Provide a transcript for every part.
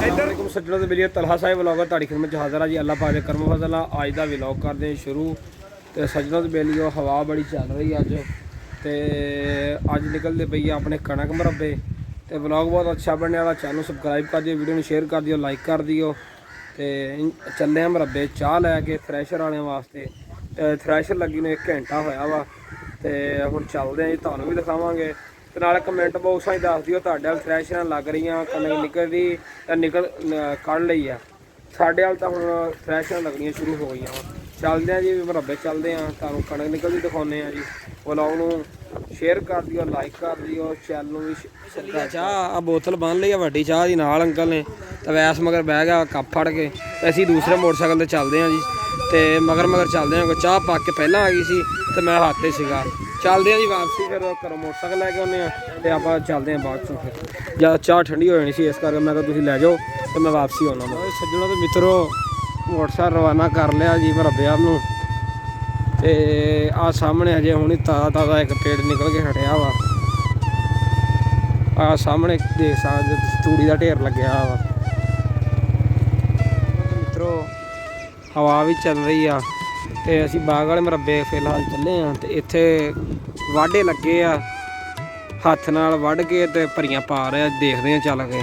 अस्सलामुअलैकुम सज्जनों तो मेरी तलहा साहिब व्लॉग तुहाडी खिदमत च हाज़र है जी। अल्लाह पाक दे करम फजल अज का व्लॉग करते हैं शुरू। तो सज्जनों तो बेलियो हवा बड़ी चल रही अज, तो अज निकलते पई अपने कणक मरब्बे। तो व्लॉग बहुत अच्छा बनने वाला, चैनल सबसक्राइब कर दियो, वीडियो शेयर कर दियो, लाइक कर दियो। तो चले हैं मरब्बे चाह लैके थ्रैशर वाले वास्ते। थ्रैशर लगी ने 1 घंटा होया वा, तो हुण चलते हैं जी, तुहानूं भी दिखावांगे। तो नाले कमेंट बॉक्स में दस दिओ तुहाडे वाल थ्रैशर लग रही कनक निकलदी निकल कढ़ लई आ। साडे वाल तो हुण थ्रैशर लगनियां शुरू हो गई। चलते हैं जी मरब्बे, चलते हैं तुहानूं कनक निकलदी दिखाउने जी। व्लॉग नूं शेयर कर दिओ, लाइक कर दिओ, चैनल भी चलिए। चाह आ बोतल बन लई आ वड्डी चाह दी, नाल अंकल ने तो वैस मगर बह गया कप फड़ के। असीं दूसरे मोटरसाइकिल ते चलते हैं जी, तो मगर मगर चलते हैं। कोई चाह पा के पहलां आ गई सी तो मैं हाथ ते सीगा। चलते हैं जी वापसी, फिर घरों मोटरसाइकिल लैके आने तो आप चलते हैं बाद चों। फिर ज़्यादा चाह ठंडी हो जानी सी, इस करके मैं कहा तुसीं लै जाओ तो मैं वापसी आना। सज्जनों तो मित्रों मोटरसाइकिल रवाना कर लिया जी मरब्बे वाल नूं। ते आ सामने अजे हुणी ताज़ा ताज़ा एक पेड़ निकल के हटिया वा। आ सामने देख सकदे तूड़ी का ढेर लग्या वा। मित्रों हवा भी चल रही आ, तो असीं बाग वाले मरब्बे फिलहाल चले हाँ। तो इत्थे वाढे लगे आ, हत्थ नाल वढ़ के ते भरियां पा रहे, देखते हैं चल के।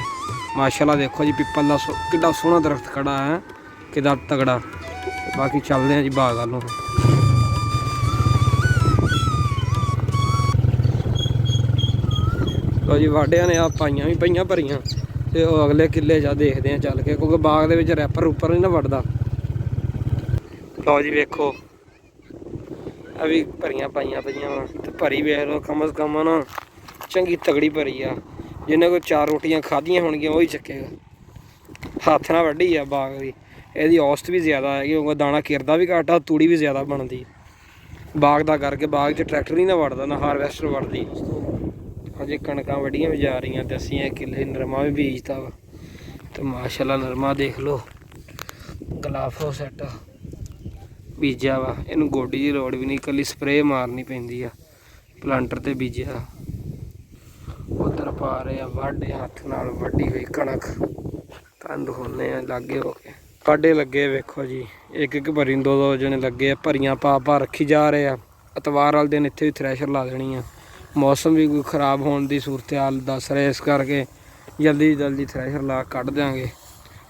माशाल्लाह देखो जी पिपल का कितना सोहना दरख्त खड़ा है, कितना तगड़ा। बाकी चलते हैं जी बाग वालों। तो जी वाढिया ने आ पाइयां भी पईयां भरियां, ते अगले किले जा देखते हैं चल के, क्योंकि बाग दे विच रैपर रूपर नहीं ना वड़दा। लो जी वेखो अभी भरियां पाइयां पईयां वा, ते भरी वेख लो कम से कम ना चंगी तगड़ी भरी आ। जिन्हें कोई 4 रोटियां खाधियां होणगियां वही चक्केगा। हत्थ नाल वड्डी आ बाग दी, इहदी औसत भी ज़्यादा है क्योंकि दाना किरदा भी घट्ट आ, तूड़ी भी ज़्यादा बनदी बाग दा करके। बाग च ट्रैक्टर नहीं ना वड़दा, ना हारवैस्टर वड़दी। अजे कणकां वड्डियां भी जा रही, तो असीं किले नरमा भी बीजता वा। तो माशाल्लाह नरमा देख लो गलाफो सैट बीजा वा। इनू गोडी की लोड़ भी नहीं, कली स्प्रे मारनी पैंदी आ। प्लांटर ते बीजा, उधर पा रहे आ वाढे हत्थ नाल वड्डी हुई कणक। तुहानूं दिखाउने आ लागे हो के वाढे लगे वेखो जी, एक एक भरी 2-2 जने लगे, भरियां पा पा रखी जा रहे आ। एतवार वाले दिन इत्थे भी थ्रैशर ला देनी आ। मौसम भी कोई खराब होने की सूरत हाल दस रहे, इस करके जल्दी जल्दी थ्रैशर ला कढ़ देंगे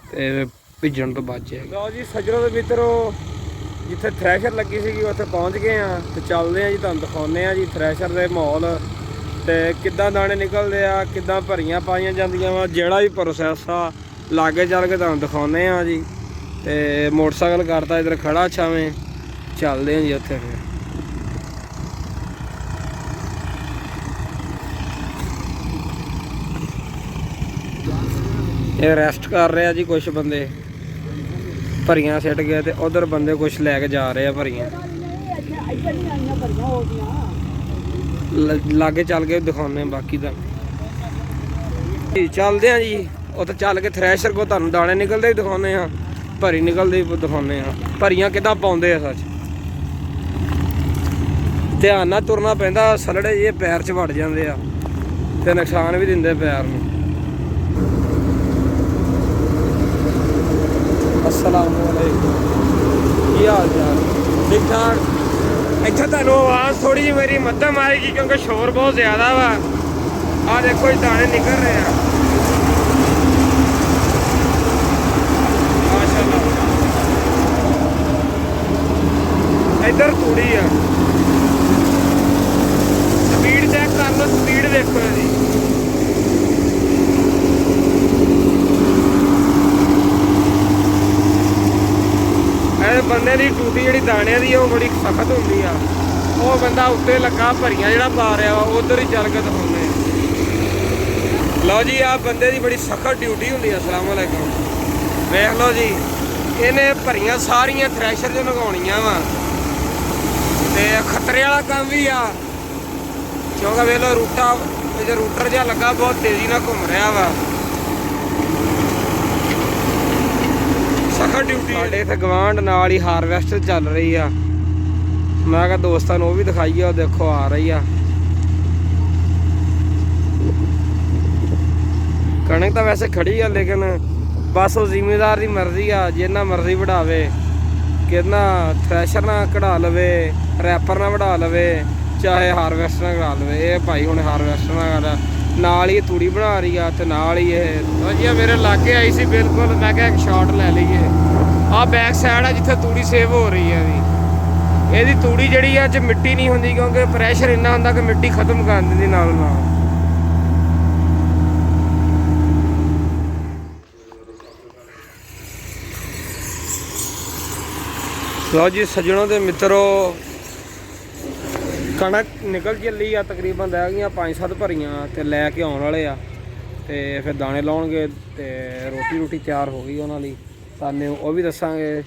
तो भिजन तो बच जाएगा। लो जी सज्जनों के मित्रों, जिथे थ्रैशर लगी सी उत्थे पहुँच गए हैं। तो चलते हैं जी, तुहानूं दिखाउने जी थ्रैशर के माहौल, तो किद्दां दाने निकलते आ, किद्दां भरियां पाईयां जांदियां वा, जिहड़ा भी प्रोसैस आ लागे चल के तुहानूं दिखाउने जी। तो मोटरसाइकिल करता इधर खड़ा छावें, चलते हैं जी उत्थे। फिर ये रेस्ट कर रहे हैं जी कुछ बंदे, भरियां सिट गए, तो उधर बंदे कुछ लैके जा रहे हैं भरियां। लागे चल के दिखाने बाकी तो चलते हैं जी। उत्थे चल के थ्रैशर को तुहानूं दाने निकलते ही दिखाने हाँ, भरी निकलते ही दिखाने हाँ। भरियां किद्दां पाउंदे आ, सच ध्यान नाल तुरना पैंदा, सलड़े जे पैर च वड़ जांदे आ ते नुकसान भी दिंदे पैर नूं। अस्सलामुअलैकुम, की हाल चाल? ठीक ठाक। इत्थे तुहानूं आवाज़ थोड़ी जी मेरी मध्यम आएगी क्योंकि शोर बहुत ज़्यादा वा। आ देखो जी दाने निकल रहे हैं माशाल्लाह। इधर तूड़ी है, स्पीड चेक कर लो, स्पीड देखो जी। बंदे की टूटी जी दाने की बड़ी सख्त होंगी आ। वो बंदा उत्ते लगा भरियां जिहड़ा पा रहा वा, उधर ही चल के दिखाने। लो जी आ बंदे की बड़ी सख्त ड्यूटी होंगी। अस्सलाम वालेकुम, वेख लो जी, इन्हें भरियां सारियां थ्रैशर च लगाउणियां वा, ते खतरे वाला काम भी आ क्योंकि वेख लो रूटर जिहा लगा बहुत तेजी नाल घूम रहा वा। सख्त ड्यूटी साडे इत्थे गवांढ नाल ही हारवैस्टर चल रही आ। मैं कहा दोस्तां नूं भी दिखाइए, देखो आ रही आ कणक। तो वैसे खड़ी है लेकिन ਬਸ ਉਹ ਜ਼ਿਮੀਦਾਰ ਦੀ ਮਰਜ਼ੀ ਆ, ਜਿੰਨਾ ਮਰਜ਼ੀ ਵਢਾਵੇ, ਕਿੰਨਾ ਥ੍ਰੈਸ਼ਰ ਨਾਲ ਕਢਾ ਲਵੇ, ਰੈਪਰ ਨਾਲ ਵਢਾ ਲਵੇ, ਚਾਹੇ ਹਾਰਵੈਸਟਰ ਨਾਲ ਕਢਾ ਲਵੇ। ਇਹ ਭਾਈ ਹੁਣ ਹਾਰਵੈਸਟਰ ਨਾਲ ਨਾਲ ਹੀ ਤੂੜੀ ਬਣਾ ਰਹੀ ਆ ਤੇ ਨਾਲ ਹੀ ਇਹ ਵਧੀਆ ਮੇਰੇ ਲਾਗੇ ਆਈ ਸੀ ਬਿਲਕੁਲ। ਮੈਂ ਕਿਹਾ ਇੱਕ ਸ਼ਾਟ ਲੈ ਲਈਏ। ਆਹ ਬੈਕ ਸਾਈਡ ਆ ਜਿੱਥੇ ਤੂੜੀ ਸੇਵ ਹੋ ਰਹੀ ਹੈ ਇਹਦੀ ਤੂੜੀ ਜਿਹੜੀ ਆ 'ਚ ਮਿੱਟੀ ਨਹੀਂ ਹੁੰਦੀ, ਕਿਉਂਕਿ ਪ੍ਰੈਸ਼ਰ ਇੰਨਾ ਹੁੰਦਾ ਕਿ ਮਿੱਟੀ ਖਤਮ ਕਰ ਦਿੰਦੀ ਨਾਲ ਨਾਲ। ਲਓ ਜੀ ਸੱਜਣੋ ਤੇ ਮਿੱਤਰੋ, ਕਣਕ ਨਿਕਲ ਚੱਲੀ ਆ, ਤਕਰੀਬਨ ਰਹਿ ਗਈਆਂ 5-7 ਭਰੀਆਂ ਤੇ ਲੈ ਕੇ ਆਉਣ ਵਾਲੇ ਆ ਤੇ ਫਿਰ ਦਾਣੇ ਲਾਉਣਗੇ ਤੇ ਰੋਟੀ ਤਿਆਰ ਹੋ ਗਈ ਉਹਨਾਂ ਲਈ। ਸਾਨੂੰ ਉਹ ਵੀ ਦੱਸਾਂਗੇ,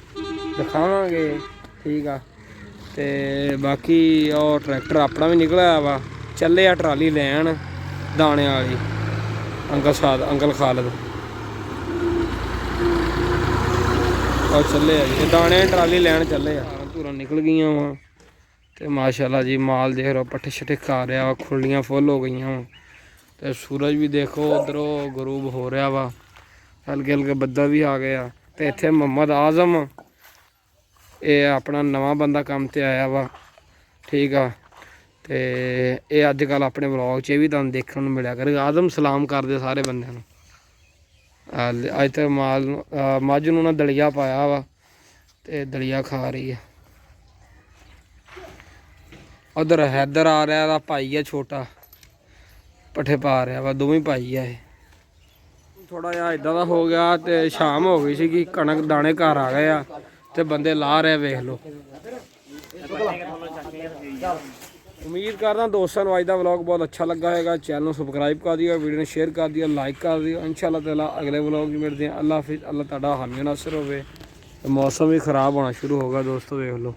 ਦਿਖਾਵਾਂਗੇ, ਠੀਕ ਆ। ਤੇ ਬਾਕੀ ਉਹ ਟਰੈਕਟਰ ਆਪਣਾ ਵੀ ਨਿਕਲਿਆ ਵਾ, ਚੱਲੇ ਆ ਟਰਾਲੀ ਲੈਣ ਦਾਣਿਆਂ ਵਾਲੀ। ਅੰਕਲ ਖਾਲਦ ਉਹ ਚੱਲੇ ਆ ਜੀ, ਦਾਣੇ ਟਰਾਲੀ ਲੈਣ ਚੱਲੇ ਆ। ਧੂਰਾਂ ਨਿਕਲ ਗਈਆਂ ਵਾ ਤੇ ਮਾਸ਼ਾਅੱਲਾ ਜੀ ਮਾਲ ਦੇਖ ਲਓ, ਪੱਠੇ ਛੱਠੇ ਖਾ ਰਿਹਾ ਵਾ, ਖੁਰਲੀਆਂ ਫੁੱਲ ਹੋ ਗਈਆਂ ਵਾ। ਤੇ ਸੂਰਜ ਵੀ ਦੇਖੋ ਉੱਧਰੋਂ ਗਰੂਬ ਹੋ ਰਿਹਾ ਵਾ, ਹਲਕੇ ਹਲਕੇ ਬੱਦਲ ਵੀ ਆ ਗਏ ਆ। ਤੇ ਇੱਥੇ ਮੁਹੰਮਦ ਆਜ਼ਮ, ਇਹ ਆਪਣਾ ਨਵਾਂ ਬੰਦਾ ਕੰਮ ਤੇ ਆਇਆ ਵਾ, ਠੀਕ ਆ। ਤੇ ਇਹ ਅੱਜ ਕੱਲ੍ਹ ਆਪਣੇ ਵਲੌਗ 'ਚ ਵੀ ਤੁਹਾਨੂੰ ਦੇਖਣ ਨੂੰ ਮਿਲਿਆ ਕਰੇ। ਆਜ਼ਮ ਸਲਾਮ ਕਰਦੇ ਸਾਰੇ ਬੰਦਿਆਂ ਨੂੰ। ਅੱਜ ਤੱਕ ਮੱਝ ਨੂੰ ਨਾ ਦਲੀਆ ਪਾਇਆ ਵਾ ਤੇ ਦਲੀਆ ਖਾ ਰਹੀ ਹੈ। ਉਧਰ ਹੈਦਰ ਆ ਰਿਹਾ, ਦਾ ਭਾਈ ਆ ਛੋਟਾ, ਪੱਠੇ ਪਾ ਰਿਹਾ ਵਾ, ਦੋਵੇਂ ਭਾਈ ਆ ਇਹ। ਥੋੜਾ ਜਿਹਾ ਇਦਾਂ ਦਾ ਹੋ ਗਿਆ ਤੇ ਸ਼ਾਮ ਹੋ ਗਈ ਸੀਗੀ, ਕਣਕ ਦਾਣੇ ਘਰ ਆ ਗਏ ਆ ਤੇ ਬੰਦੇ ਲਾ ਰਹੇ, ਵੇਖ ਲਓ। ਉਮੀਦ ਕਰਦਾ ਦੋਸਤਾਂ ਨੂੰ ਅੱਜ ਦਾ ਵਲੌਗ ਬਹੁਤ ਅੱਛਾ ਲੱਗਾ ਹੋਏਗਾ। ਚੈਨਲ ਨੂੰ ਸਬਸਕ੍ਰਾਈਬ ਕਰ ਦਿਓ, ਵੀਡੀਓ ਨੂੰ ਸ਼ੇਅਰ ਕਰ ਦਿਓ, ਲਾਈਕ ਕਰ ਦਿਓ। ਇੰਸ਼ਾਅੱਲਾ ਤਾਲਾ ਅਗਲੇ ਵਲੌਗ ਵੀ ਮਿਲਦੇ ਹਾਂ। ਅੱਲਾ ਹਾਫਿਜ਼। ਅੱਲਾ ਤੁਹਾਡਾ ਹਾਮੀ ਨਾਸਰ ਹੋਵੇ। ਮੌਸਮ ਵੀ ਖ਼ਰਾਬ ਹੋਣਾ ਸ਼ੁਰੂ ਹੋ ਗਿਆ ਦੋਸਤੋ, ਵੇਖ ਲਓ।